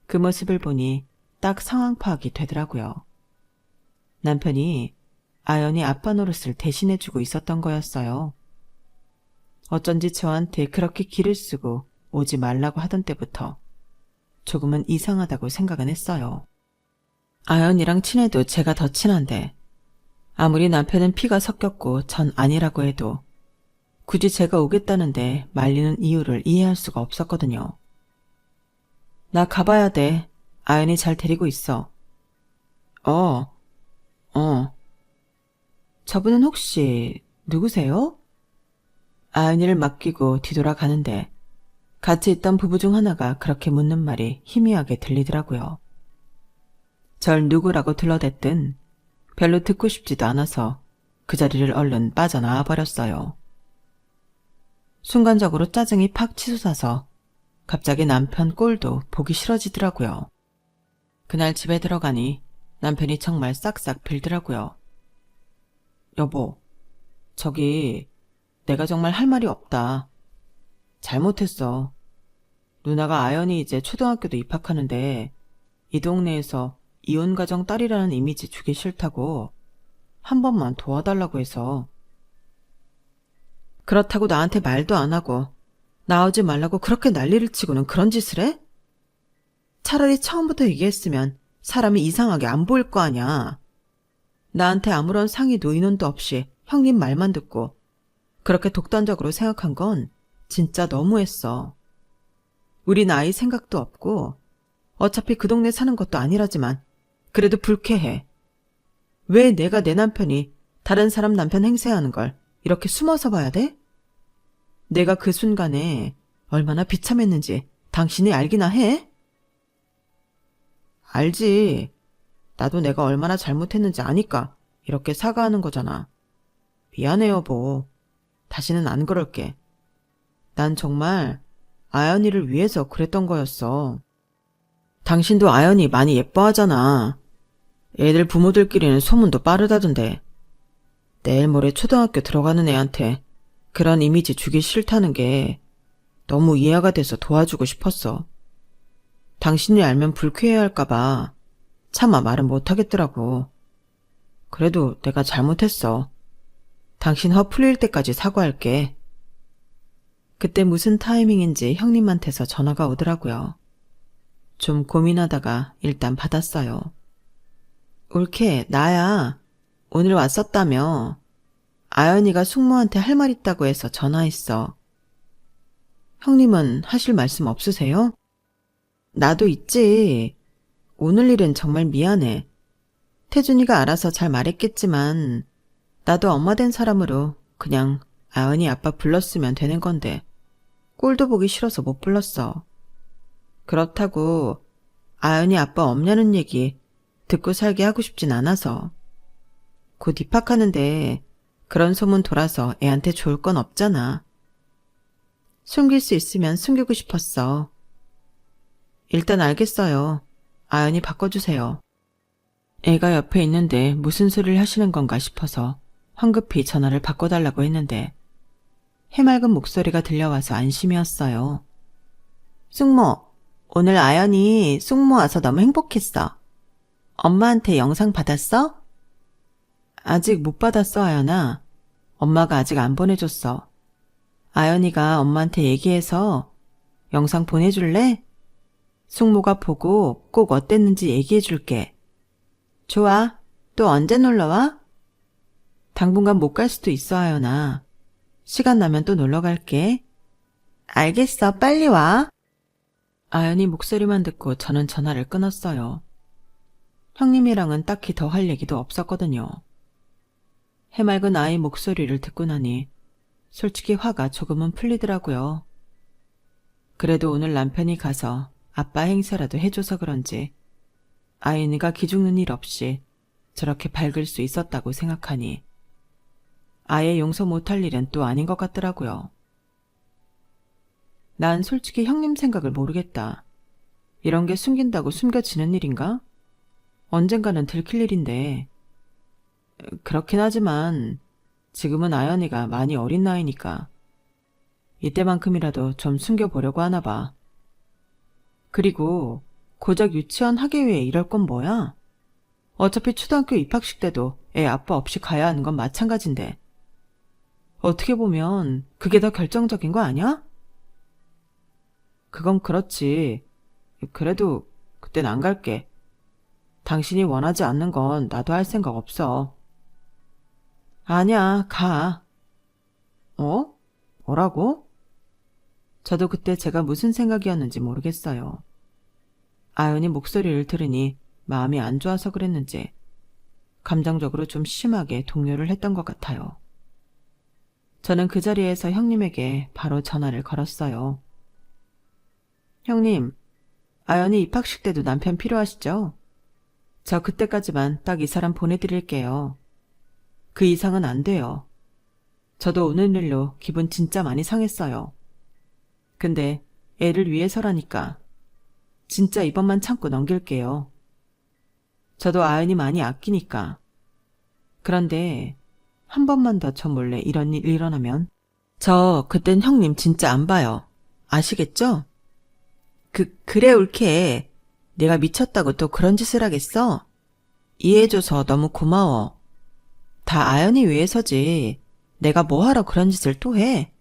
그 모습을 보니 딱 상황 파악이 되더라고요. 남편이 아연이 아빠 노릇을 대신해주고 있었던 거였어요. 어쩐지 저한테 그렇게 기를 쓰고 오지 말라고 하던 때부터 조금은 이상하다고 생각은 했어요. 아연이랑 친해도 제가 더 친한데 아무리 남편은 피가 섞였고 전 아니라고 해도 굳이 제가 오겠다는데 말리는 이유를 이해할 수가 없었거든요. 나 가봐야 돼. 아연이 잘 데리고 있어. 저분은 혹시 누구세요? 아연이를 맡기고 뒤돌아가는데 같이 있던 부부 중 하나가 그렇게 묻는 말이 희미하게 들리더라고요. 절 누구라고 둘러댔든 별로 듣고 싶지도 않아서 그 자리를 얼른 빠져나와 버렸어요. 순간적으로 짜증이 팍 치솟아서 갑자기 남편 꼴도 보기 싫어지더라고요. 그날 집에 들어가니 남편이 정말 싹싹 빌더라고요. 여보, 저기 내가 정말 할 말이 없다. 잘못했어. 누나가 아연이 이제 초등학교도 입학하는데 이 동네에서 이혼가정 딸이라는 이미지 주기 싫다고 한 번만 도와달라고 해서. 그렇다고 나한테 말도 안 하고 나오지 말라고 그렇게 난리를 치고는 그런 짓을 해? 차라리 처음부터 얘기했으면 사람이 이상하게 안 보일 거 아냐. 나한테 아무런 상의도 의논도 없이 형님 말만 듣고 그렇게 독단적으로 생각한 건 진짜 너무했어. 우린 아이 생각도 없고 어차피 그 동네 사는 것도 아니라지만 그래도 불쾌해. 왜 내가 내 남편이 다른 사람 남편 행세하는 걸 이렇게 숨어서 봐야 돼? 내가 그 순간에 얼마나 비참했는지 당신이 알기나 해? 알지. 나도 내가 얼마나 잘못했는지 아니까 이렇게 사과하는 거잖아. 미안해 여보. 다시는 안 그럴게. 난 정말 아연이를 위해서 그랬던 거였어. 당신도 아연이 많이 예뻐하잖아. 애들 부모들끼리는 소문도 빠르다던데. 내일 모레 초등학교 들어가는 애한테 그런 이미지 주기 싫다는 게 너무 이해가 돼서 도와주고 싶었어. 당신이 알면 불쾌해할까봐 차마 말은 못하겠더라고. 그래도 내가 잘못했어. 당신 허 풀릴 때까지 사과할게. 그때 무슨 타이밍인지 형님한테서 전화가 오더라고요. 좀 고민하다가 일단 받았어요. 올케, 나야. 오늘 왔었다며. 아연이가 숙모한테 할 말 있다고 해서 전화했어. 형님은 하실 말씀 없으세요? 나도 있지. 오늘 일은 정말 미안해. 태준이가 알아서 잘 말했겠지만 나도 엄마 된 사람으로 그냥 아연이 아빠 불렀으면 되는 건데 꼴도 보기 싫어서 못 불렀어. 그렇다고 아연이 아빠 없냐는 얘기 듣고 살게 하고 싶진 않아서. 곧 입학하는데 그런 소문 돌아서 애한테 좋을 건 없잖아. 숨길 수 있으면 숨기고 싶었어. 일단 알겠어요. 아연이 바꿔주세요. 애가 옆에 있는데 무슨 소리를 하시는 건가 싶어서 황급히 전화를 바꿔달라고 했는데 해맑은 목소리가 들려와서 안심이었어요. 숙모, 오늘 아연이 숙모 와서 너무 행복했어. 엄마한테 영상 받았어? 아직 못 받았어, 아연아. 엄마가 아직 안 보내줬어. 아연이가 엄마한테 얘기해서 영상 보내줄래? 숙모가 보고 꼭 어땠는지 얘기해줄게. 좋아. 또 언제 놀러와? 당분간 못 갈 수도 있어, 아연아. 시간 나면 또 놀러 갈게. 알겠어, 빨리 와. 아연이 목소리만 듣고 저는 전화를 끊었어요. 형님이랑은 딱히 더 할 얘기도 없었거든요. 해맑은 아이 목소리를 듣고 나니 솔직히 화가 조금은 풀리더라고요. 그래도 오늘 남편이 가서 아빠 행세라도 해줘서 그런지 아연이가 기죽는 일 없이 저렇게 밝을 수 있었다고 생각하니 아예 용서 못할 일은 또 아닌 것 같더라고요. 난 솔직히 형님 생각을 모르겠다. 이런 게 숨긴다고 숨겨지는 일인가? 언젠가는 들킬 일인데. 그렇긴 하지만 지금은 아연이가 많이 어린 나이니까 이때만큼이라도 좀 숨겨보려고 하나 봐. 그리고 고작 유치원 하기 위해 이럴 건 뭐야? 어차피 초등학교 입학식 때도 애 아빠 없이 가야 하는 건 마찬가지인데 어떻게 보면 그게 더 결정적인 거 아니야? 그건 그렇지. 그래도 그땐 안 갈게. 당신이 원하지 않는 건 나도 할 생각 없어. 아니야, 가. 어? 뭐라고? 저도 그때 제가 무슨 생각이었는지 모르겠어요. 아연이 목소리를 들으니 마음이 안 좋아서 그랬는지 감정적으로 좀 심하게 동요를 했던 것 같아요. 저는 그 자리에서 형님에게 바로 전화를 걸었어요. 형님, 아연이 입학식 때도 남편 필요하시죠? 저 그때까지만 딱 이 사람 보내드릴게요. 그 이상은 안 돼요. 저도 오늘 일로 기분 진짜 많이 상했어요. 근데 애를 위해서라니까 진짜 이번만 참고 넘길게요. 저도 아연이 많이 아끼니까. 그런데 한 번만 더 저 몰래 이런 일 일어나면 저 그땐 형님 진짜 안 봐요. 아시겠죠? 그래 올케. 내가 미쳤다고 또 그런 짓을 하겠어? 이해해줘서 너무 고마워. 다 아연이 위해서지. 내가 뭐하러 그런 짓을 또 해?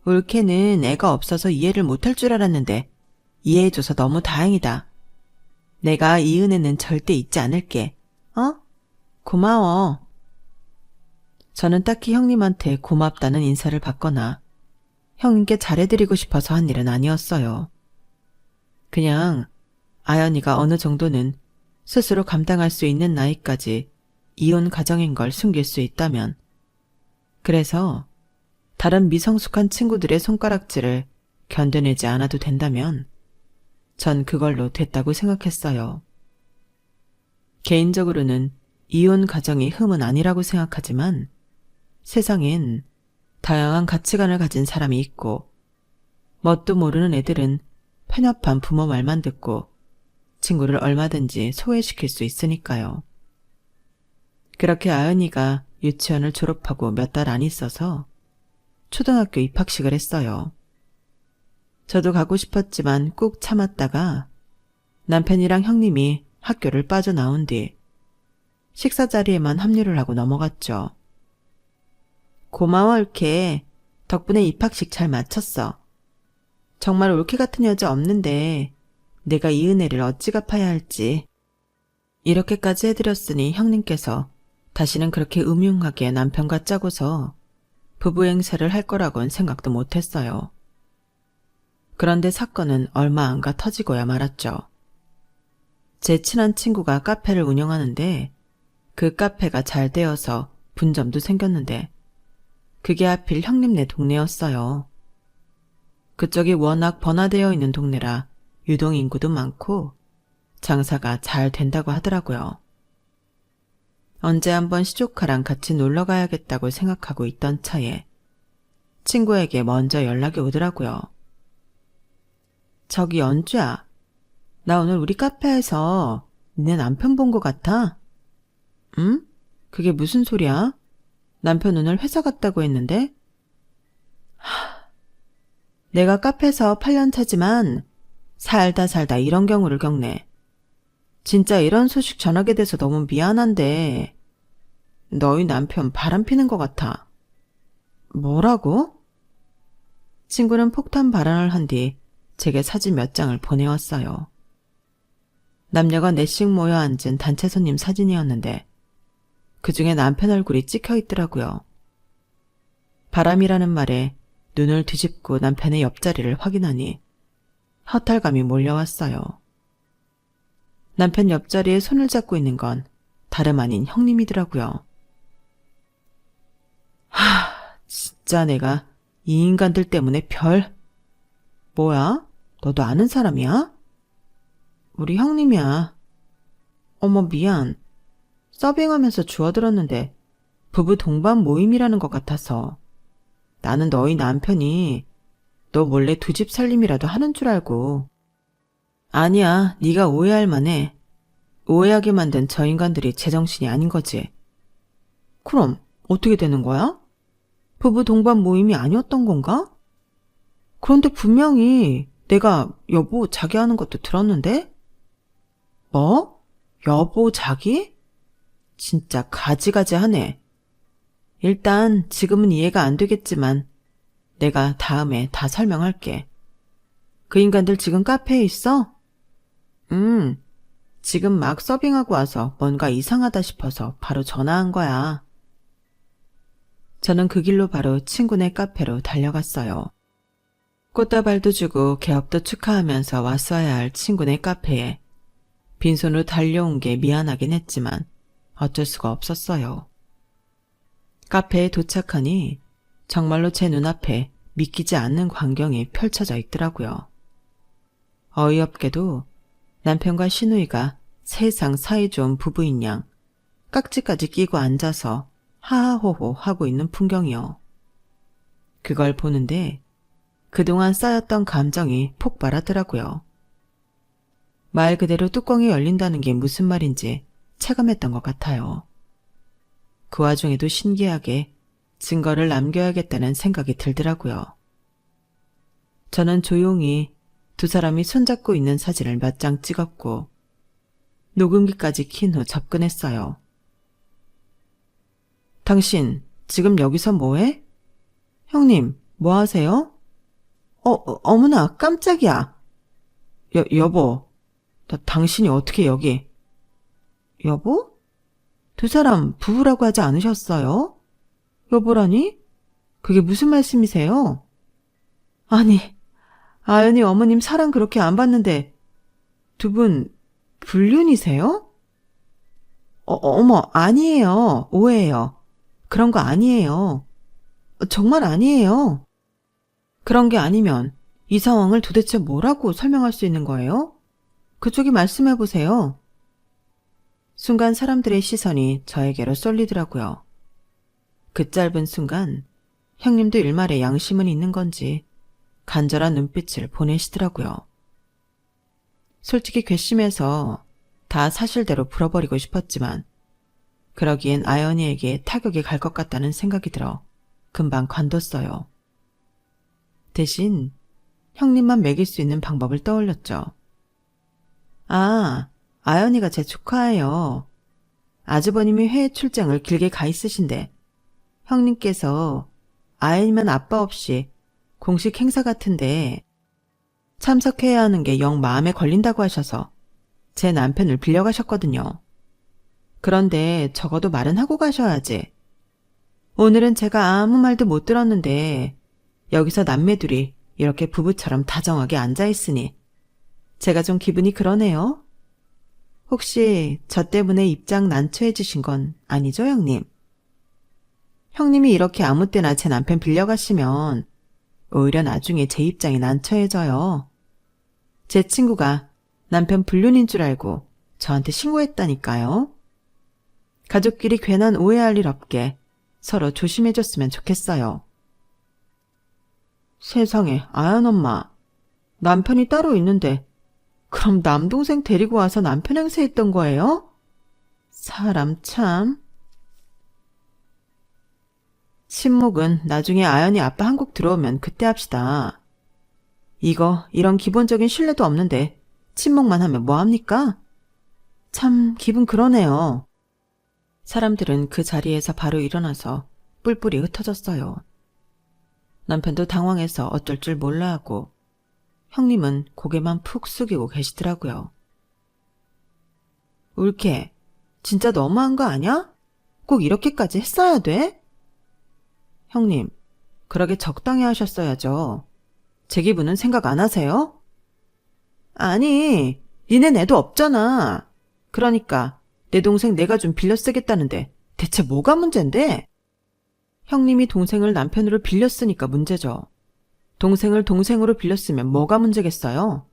올케는 애가 없어서 이해를 못할 줄 알았는데 이해해줘서 너무 다행이다. 내가 이 은혜는 절대 잊지 않을게. 어? 고마워. 저는 딱히 형님한테 고맙다는 인사를 받거나 형님께 잘해드리고 싶어서 한 일은 아니었어요. 그냥 아연이가 어느 정도는 스스로 감당할 수 있는 나이까지 이혼 가정인 걸 숨길 수 있다면, 그래서 다른 미성숙한 친구들의 손가락질을 견뎌내지 않아도 된다면 전 그걸로 됐다고 생각했어요. 개인적으로는 이혼 가정이 흠은 아니라고 생각하지만 세상엔 다양한 가치관을 가진 사람이 있고 뭣도 모르는 애들은 편협한 부모 말만 듣고 친구를 얼마든지 소외시킬 수 있으니까요. 그렇게 아연이가 유치원을 졸업하고 몇 달 안 있어서 초등학교 입학식을 했어요. 저도 가고 싶었지만 꾹 참았다가 남편이랑 형님이 학교를 빠져나온 뒤 식사 자리에만 합류를 하고 넘어갔죠. 고마워, 올케. 덕분에 입학식 잘 마쳤어. 정말 올케 같은 여자 없는데 내가 이 은혜를 어찌 갚아야 할지. 이렇게까지 해드렸으니 형님께서 다시는 그렇게 음흉하게 남편과 짜고서 부부 행세를 할 거라곤 생각도 못했어요. 그런데 사건은 얼마 안 가 터지고야 말았죠. 제 친한 친구가 카페를 운영하는데 그 카페가 잘 되어서 분점도 생겼는데 그게 하필 형님네 동네였어요. 그쪽이 워낙 번화되어 있는 동네라 유동 인구도 많고 장사가 잘 된다고 하더라고요. 언제 한번 시조카랑 같이 놀러 가야겠다고 생각하고 있던 차에 친구에게 먼저 연락이 오더라고요. 저기 연주야, 나 오늘 우리 카페에서 네 남편 본 것 같아. 응? 그게 무슨 소리야? 남편 오늘 회사 갔다고 했는데? 내가 카페에서 8년 차지만 살다 이런 경우를 겪네. 진짜 이런 소식 전하게 돼서 너무 미안한데 너희 남편 바람 피는 것 같아. 뭐라고? 친구는 폭탄 발언을 한 뒤 제게 사진 몇 장을 보내왔어요. 남녀가 넷씩 모여 앉은 단체 손님 사진이었는데 그중에 남편 얼굴이 찍혀 있더라고요. 바람이라는 말에 눈을 뒤집고 남편의 옆자리를 확인하니 허탈감이 몰려왔어요. 남편 옆자리에 손을 잡고 있는 건 다름 아닌 형님이더라고요. 진짜 내가 이 인간들 때문에 뭐야? 너도 아는 사람이야? 우리 형님이야. 어머, 미안. 서빙하면서 주워들었는데 부부 동반 모임이라는 것 같아서 나는 너희 남편이 너 몰래 두 집 살림이라도 하는 줄 알고. 아니야, 네가 오해할 만해. 오해하게 만든 저 인간들이 제정신이 아닌 거지. 그럼 어떻게 되는 거야? 부부 동반 모임이 아니었던 건가? 그런데 분명히 내가 여보 자기 하는 것도 들었는데? 뭐? 여보 자기? 진짜 가지가지하네. 일단 지금은 이해가 안 되겠지만 내가 다음에 다 설명할게. 그 인간들 지금 카페에 있어? 지금 막 서빙하고 와서 뭔가 이상하다 싶어서 바로 전화한 거야. 저는 그 길로 바로 친구네 카페로 달려갔어요. 꽃다발도 주고 개업도 축하하면서 왔어야 할 친구네 카페에 빈손으로 달려온 게 미안하긴 했지만 어쩔 수가 없었어요. 카페에 도착하니 정말로 제 눈앞에 믿기지 않는 광경이 펼쳐져 있더라고요. 어이없게도 남편과 시누이가 세상 사이 좋은 부부인 양 깍지까지 끼고 앉아서 하하호호 하고 있는 풍경이요. 그걸 보는데 그동안 쌓였던 감정이 폭발하더라고요. 말 그대로 뚜껑이 열린다는 게 무슨 말인지 체감했던 것 같아요. 그 와중에도 신기하게 증거를 남겨야겠다는 생각이 들더라고요. 저는 조용히 두 사람이 손잡고 있는 사진을 몇 장 찍었고 녹음기까지 킨 후 접근했어요. 당신 지금 여기서 뭐해? 형님, 뭐 하세요? 어머나, 깜짝이야. 여보, 당신이 어떻게 여기? 여보? 두 사람 부부라고 하지 않으셨어요? 여보라니? 그게 무슨 말씀이세요? 아니, 아연이 어머님 사랑 그렇게 안 받는데 두 분 불륜이세요? 어머, 아니에요. 오해예요. 그런 거 아니에요. 정말 아니에요. 그런 게 아니면 이 상황을 도대체 뭐라고 설명할 수 있는 거예요? 그쪽이 말씀해 보세요. 순간 사람들의 시선이 저에게로 쏠리더라고요. 그 짧은 순간 형님도 일말의 양심은 있는 건지 간절한 눈빛을 보내시더라고요. 솔직히 괘씸해서 다 사실대로 풀어버리고 싶었지만 그러기엔 아연이에게 타격이 갈 것 같다는 생각이 들어 금방 관뒀어요. 대신 형님만 먹일 수 있는 방법을 떠올렸죠. 아, 아연이가 제 조카예요. 아주버님이 해외 출장을 길게 가 있으신데 형님께서 아연이만 아빠 없이 공식 행사 같은데 참석해야 하는 게 영 마음에 걸린다고 하셔서 제 남편을 빌려가셨거든요. 그런데 적어도 말은 하고 가셔야지. 오늘은 제가 아무 말도 못 들었는데 여기서 남매 둘이 이렇게 부부처럼 다정하게 앉아있으니 제가 좀 기분이 그러네요. 혹시 저 때문에 입장 난처해지신 건 아니죠, 형님? 형님이 이렇게 아무 때나 제 남편 빌려가시면 오히려 나중에 제 입장이 난처해져요. 제 친구가 남편 불륜인 줄 알고 저한테 신고했다니까요. 가족끼리 괜한 오해할 일 없게 서로 조심해줬으면 좋겠어요. 세상에, 아연 엄마. 남편이 따로 있는데 그럼 남동생 데리고 와서 남편 행세했던 거예요? 사람 참. 친목은 나중에 아연이 아빠 한국 들어오면 그때 합시다. 이런 기본적인 신뢰도 없는데 친목만 하면 뭐합니까? 참 기분 그러네요. 사람들은 그 자리에서 바로 일어나서 뿔뿔이 흩어졌어요. 남편도 당황해서 어쩔 줄 몰라 하고 형님은 고개만 푹 숙이고 계시더라고요. 울케, 진짜 너무한 거 아냐? 꼭 이렇게까지 했어야 돼? 형님, 그러게 적당히 하셨어야죠. 제 기분은 생각 안 하세요? 아니, 니넨 애도 없잖아. 그러니까 내 동생 내가 좀 빌려 쓰겠다는데 대체 뭐가 문제인데? 형님이 동생을 남편으로 빌렸으니까 문제죠. 동생을 동생으로 빌렸으면 뭐가 문제겠어요?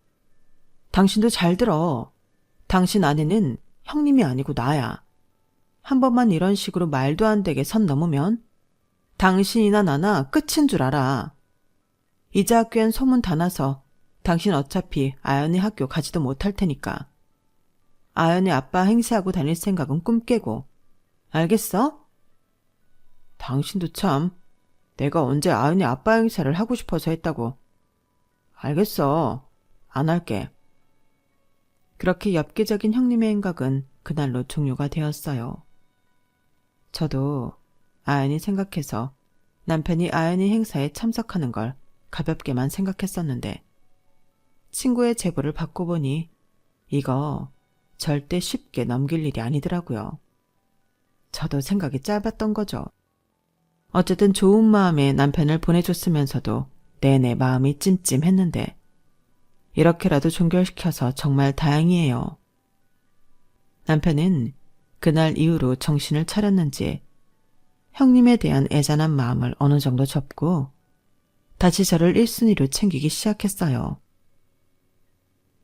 당신도 잘 들어. 당신 아내는 형님이 아니고 나야. 한 번만 이런 식으로 말도 안 되게 선 넘으면 당신이나 나나 끝인 줄 알아. 이제 학교엔 소문 다 나서 당신 어차피 아연이 학교 가지도 못할 테니까. 아연이 아빠 행세하고 다닐 생각은 꿈 깨고. 알겠어? 당신도 참, 내가 언제 아연이 아빠 행세를 하고 싶어서 했다고. 알겠어. 안 할게. 그렇게 엽기적인 형님의 행각은 그날로 종료가 되었어요. 저도 아연이 생각해서 남편이 아연이 행사에 참석하는 걸 가볍게만 생각했었는데 친구의 제보를 받고 보니 이거 절대 쉽게 넘길 일이 아니더라고요. 저도 생각이 짧았던 거죠. 어쨌든 좋은 마음에 남편을 보내줬으면서도 내내 마음이 찜찜했는데 이렇게라도 종결시켜서 정말 다행이에요. 남편은 그날 이후로 정신을 차렸는지 형님에 대한 애잔한 마음을 어느 정도 접고 다시 저를 1순위로 챙기기 시작했어요.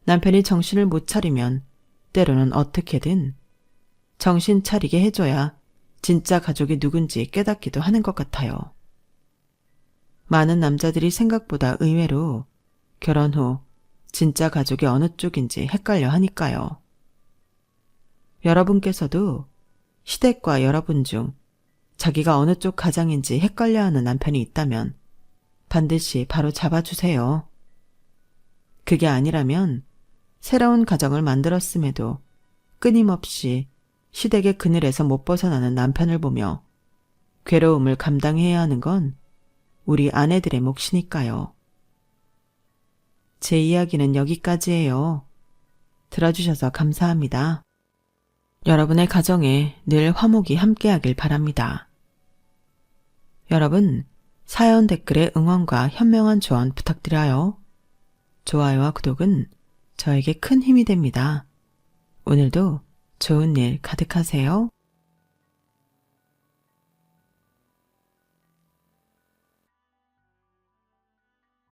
남편이 정신을 못 차리면 때로는 어떻게든 정신 차리게 해줘야 진짜 가족이 누군지 깨닫기도 하는 것 같아요. 많은 남자들이 생각보다 의외로 결혼 후 진짜 가족이 어느 쪽인지 헷갈려 하니까요. 여러분께서도 시댁과 여러분 중 자기가 어느 쪽 가장인지 헷갈려하는 남편이 있다면 반드시 바로 잡아주세요. 그게 아니라면 새로운 가정을 만들었음에도 끊임없이 시댁의 그늘에서 못 벗어나는 남편을 보며 괴로움을 감당해야 하는 건 우리 아내들의 몫이니까요. 제 이야기는 여기까지예요. 들어주셔서 감사합니다. 여러분의 가정에 늘 화목이 함께하길 바랍니다. 여러분, 사연 댓글에 응원과 현명한 조언 부탁드려요. 좋아요와 구독은 저에게 큰 힘이 됩니다. 오늘도 좋은 일 가득하세요.